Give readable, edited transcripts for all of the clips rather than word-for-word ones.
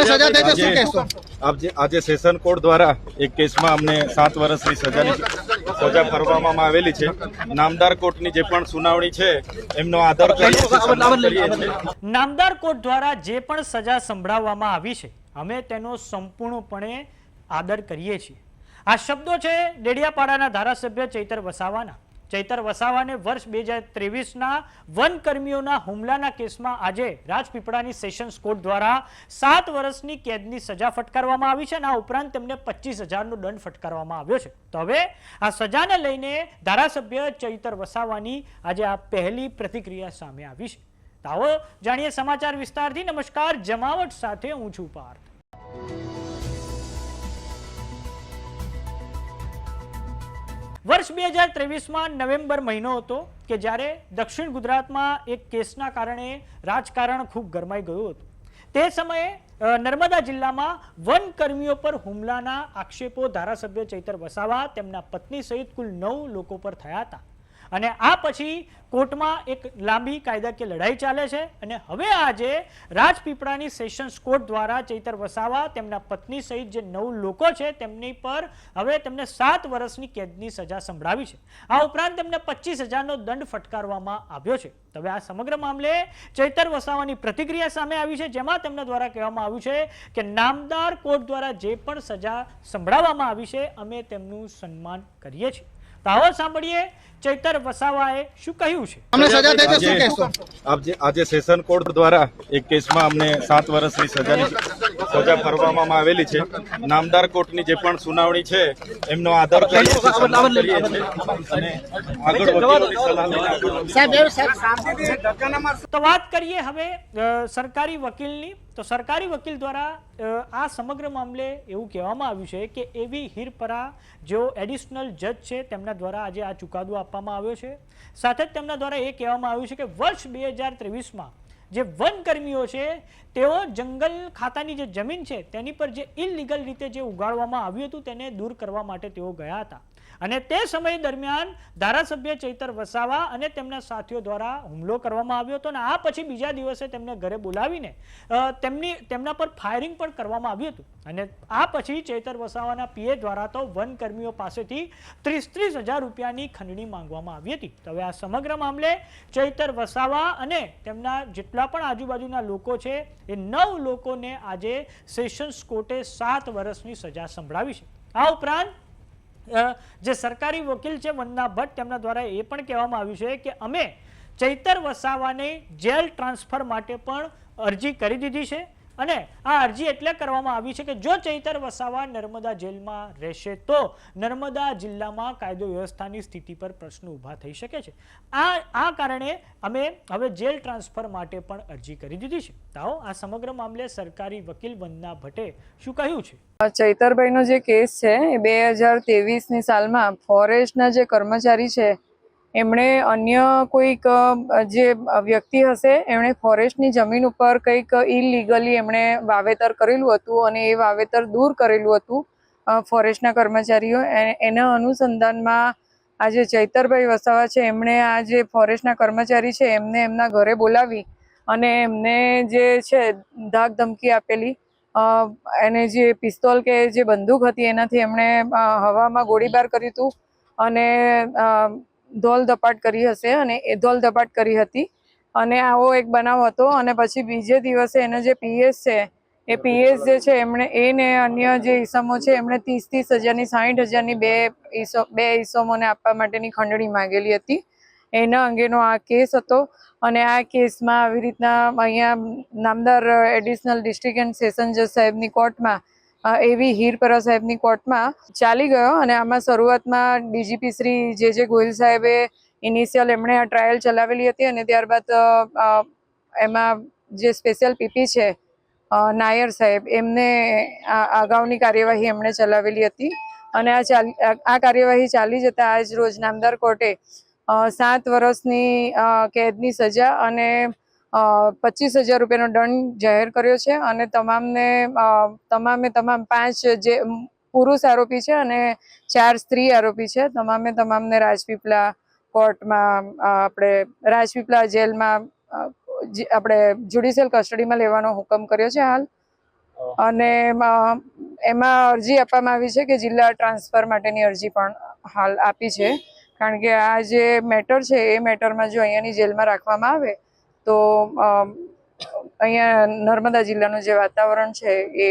સજા થઈ તો શું કહેશો? આજે સેશન કોર્ટ દ્વારા એક કેસમાં અમને 7 વર્ષની સજા ફરવામાં આવેલી છે. નામદાર કોર્ટની જે પણ સુનાવણી છે એમનો આદર કરીએ છીએ. નામદાર કોર્ટ દ્વારા જે પણ સજા સંભળાવવામાં આવી છે અમે તેનો સંપૂર્ણપણે આદર કરીએ છીએ. આ શબ્દો છે ડેડિયાપાડાના ધારાસભ્ય ચૈતર વસાવાના. ચૈતર વસાવાને વર્ષ 2023ના વનકર્મીઓના હુમલાના કેસમાં આજે રાજપીપળાની સેશન્સ કોર્ટ દ્વારા 7 વર્ષની કેદની સજા ફટકારવામાં આવી છે અને આ ઉપરાંત તેમને 25,000નો દંડ ફટકારવામાં આવ્યો છે. તો હવે આ સજાને લઈને ધારાસભ્ય ચૈતર વસાવાની આજે આ પહેલી પ્રતિક્રિયા સામે આવી છે. તો આવો જાણીએ સમાચાર વિસ્તારથી. નમસ્કાર, જમાવટ સાથે હું છું પાર્થ. વર્ષ 2023માં નવેમ્બર મહિનો હતો કે જ્યારે દક્ષિણ ગુજરાતમાં એક કેસના કારણે રાજકારણ ખૂબ ગરમાઈ ગયું હતું. તે સમયે નર્મદા જિલ્લામાં વનકર્મીઓ પર હુમલાના આક્ષેપો ધારાસભ્ય ચૈતર વસાવા તેમના પત્ની સહિત કુલ 9 લોકો પર થયા હતા અને આ પછી કોર્ટમાં એક લાંબી કાયદાકીય લડાઈ ચાલે છે અને હવે આજે રાજપીપળાની સેશન્સ કોર્ટ દ્વારા ચૈતર વસાવા તેમના પત્ની સહિત જે 9 લોકો છે તેમની પર હવે તેમને 7 વર્ષની કેદની સજા સંભળાવી છે. આ ઉપરાંત તેમને 25,000નો દંડ ફટકારવામાં આવ્યો છે. હવે આ સમગ્ર મામલે ચૈતર વસાવાની પ્રતિક્રિયા સામે આવી છે, જેમાં તેમના દ્વારા કહેવામાં આવ્યું છે કે નામદાર કોર્ટ દ્વારા જે પણ સજા સંભળાવવામાં આવી છે અમે તેમનું સન્માન કરીએ છીએ. તો આવો સાંભળીએ ચૈતર વસાવાએ શું કહ્યું છે. અમને સજા થઈ તો શું કહેશો? આજે સેશન કોર્ટ દ્વારા એક કેસમાં અમને 7 વર્ષની સજા ફરવામાં આવેલી છે. નામદાર કોર્ટની જે પણ સુનાવણી છે એમનો આદર કરીએ છીએ અને આગળ વકીલોની સલાહ લઈને તો વાત કરીએ હવે સરકારી વકીલની. તો સરકારી વકીલ દ્વારા આ સમગ્ર મામલે એવું કહેવામાં આવ્યું છે કે એવી હિરપરા જેઓ એડિશનલ જજ છે તેમના દ્વારા આજે આ ચુકાદો આપવામાં આવ્યો છે. સાથે જ તેમના દ્વારા એ કહેવામાં આવ્યું છે કે વર્ષ 2023માં જે વનકર્મીઓ છે તેઓ જંગલ ખાતાની જે જમીન છે તેની પર જે ઇલીગલ રીતે જે ઉગાડવામાં આવ્યું હતું તેને દૂર કરવા માટે તેઓ ગયા હતા અને તે સમય દરમિયાન ધારાસભ્ય ચૈતર વસાવા અને તેમના સાથીઓ દ્વારા હુમલો કરવામાં આવ્યો હતો અને આ પછી બીજા દિવસે તેમને ઘરે બોલાવીને તેમના પર ફાયરિંગ પણ કરવામાં આવ્યું હતું અને આ પછી ચૈતર વસાવાના પીએ દ્વારા તો વનકર્મીઓ પાસેથી 30,000 રૂપિયાની ખંડણી માંગવામાં આવી હતી. તો હવે આ સમગ્ર મામલે ચૈતર વસાવા અને તેમના જેટલા પણ આજુબાજુના લોકો છે એ 9 લોકોને આજે સેશન્સ કોર્ટે 7 વર્ષની સજા સંભળાવી છે. આ ઉપરાંત જે સરકારી વકીલ છે વંદના ભટ્ટ તેમના દ્વારા એ પણ કહેવામાં આવ્યું છે કે અમે ચૈતર વસાવાને જેલ ટ્રાન્સફર માટે પણ અરજી કરી દીધી છે અને આ અરજી એટલે કરવામાં આવી છે કે જો ચૈતર વસાવા નર્મદા જેલમાં રહેશે તો નર્મદા જિલ્લામાં કાયદો વ્યવસ્થાની સ્થિતિ પર પ્રશ્ન ઊભા થઈ શકે છે. આ કારણે અમે હવે જેલ ટ્રાન્સફર માટે પણ અરજી કરી દીધી છે. તો આ સમગ્ર મામલે સરકારી વકીલ વંદના ભટ્ટે શું કહ્યું છે. ચૈતરભાઈનો જે કેસ છે એ 2023ની સાલમાં ફોરેસ્ટના જે કર્મચારી છે એમણે અન્ય કોઈક જે વ્યક્તિ હશે એમણે ફોરેસ્ટની જમીન ઉપર કંઈક ઇલીગલી એમણે વાવેતર કરેલું હતું અને એ વાવેતર દૂર કરેલું હતું ફોરેસ્ટના કર્મચારીઓ. એના અનુસંધાનમાં આ જે ચૈતરભાઈ વસાવા છે એમણે આ જે ફોરેસ્ટના કર્મચારી છે એમને એમના ઘરે બોલાવી અને એમને જે છે ધાક ધમકી આપેલી. એને જે પિસ્તોલ કે જે બંદૂક હતી એનાથી એમણે હવામાં ગોળીબાર કર્યું હતું અને ધોલ ધપાટ કરી હશે અને એ ધોલ ધપાટ કરી હતી અને આવો એક બનાવ હતો. અને પછી બીજે દિવસે એને જે પીએસ છે એ પીએસ જે છે એમણે એને અન્ય જે ઈસમો છે એમણે 30,000ની 60,000ની બે ઈસમોને આપવા માટેની ખંડણી માંગેલી હતી. એના અંગેનો આ કેસ હતો અને આ કેસમાં આવી રીતના અહીંયા નામદાર એડિશનલ ડિસ્ટ્રિક્ટ એન્ડ સેશન જજ સાહેબની કોર્ટમાં એવી હિરપરા સાહેબની કોર્ટમાં ચાલી ગયો અને આમાં શરૂઆતમાં ડીજીપી શ્રી જે ગોહિલ સાહેબે ઇનિશિયલ એમણે આ ટ્રાયલ ચલાવેલી હતી અને ત્યારબાદ એમાં જે સ્પેશિયલ પીપી છે નાયર સાહેબ એમને અગાઉની કાર્યવાહી એમણે ચલાવેલી હતી અને આ કાર્યવાહી ચાલી જતા આજ રોજ નામદાર કોર્ટે 7 વર્ષની કેદની સજા અને 25,000 રૂપિયાનો દંડ જાહેર કર્યો છે અને તમામે તમામ 5 જે પુરુષ આરોપી છે અને 4 સ્ત્રી આરોપી છે તમામને રાજપીપળા કોર્ટમાં આપણે રાજપીપળા જેલમાં આપણે જ્યુડિશિયલ કસ્ટડીમાં લેવાનો હુકમ કર્યો છે. હાલ અને એમાં અરજી આપવામાં આવી છે કે જિલ્લા ટ્રાન્સફર માટેની અરજી પણ હાલ આપી છે, કારણ કે આ જે મેટર છે એ મેટરમાં જો અહીંયાની જેલમાં રાખવામાં આવે તો અહીંયા નર્મદા જિલ્લાનું જે વાતાવરણ છે એ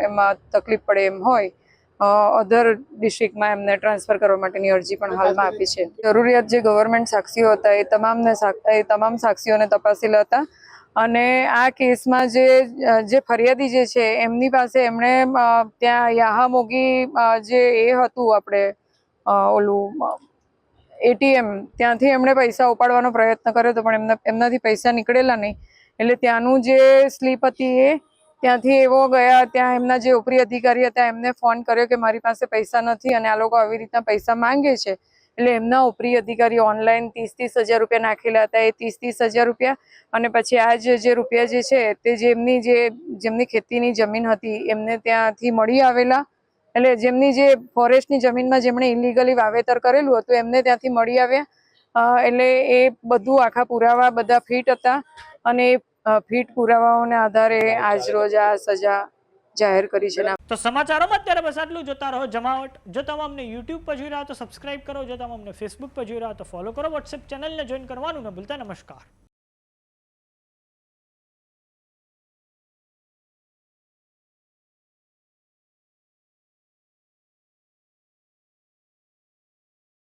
એમાં તકલીફ પડે એમ હોય, અધર ડિસ્ટ્રિક્ટમાં એમને ટ્રાન્સફર કરવા માટેની અરજી પણ હાલમાં આપી છે. જરૂરિયાત જે ગવર્મેન્ટ સાક્ષીઓ હતા એ તમામ સાક્ષીઓને તપાસેલા હતા, અને આ કેસમાં જે ફરિયાદી જે છે એમની પાસે એમણે ત્યાં યાહામોગી જે એ હતું આપણે ઓલું ATM ત્યાંથી એમણે પૈસા ઉપાડવાનો પ્રયત્ન કર્યો હતો, પણ એમનાથી પૈસા નીકળેલા નહીં. એટલે ત્યાંનું જે સ્લીપ હતી એ ત્યાંથી એવો ગયા, ત્યાં એમના જે ઉપરી અધિકારી હતા એમને ફોન કર્યો કે મારી પાસે પૈસા નથી અને આ લોકો આવી રીતના પૈસા માંગે છે. એટલે એમના ઉપરી અધિકારી ઓનલાઈન 30,000 રૂપિયા નાખેલા હતા, એ 30,000 રૂપિયા, અને પછી આ જે રૂપિયા જે છે તે જેમની ખેતીની જમીન હતી એમને ત્યાંથી મળી આવેલા, એટલે જેમની જે ફોરેસ્ટની જમીનમાં જેમણે ઇલીગલી વાવેતર કરેલું હતું એમને ત્યાંથી મળી આવ્યા. એટલે એ બધું આખા પુરાવા બધા ફિટ હતા, અને એ ફિટ પુરાવાઓના આધારે આજ રોજ આ સજા જાહેર કરી છે. તો સમાચારોમાં અત્યારે બસ આટલું. જોતા રહો જમાવટ. જો તમે અમને યુટ્યુબ પર જોઈ રહ્યા તો સબસ્ક્રાઇબ કરો, જો તમે અમને ફેસબુક પર જોઈ રહ્યા તો ફોલો કરો, વોટ્સએપ ચેનલને જોઈન કરવાનું ન ભૂલતા. નમસ્કાર.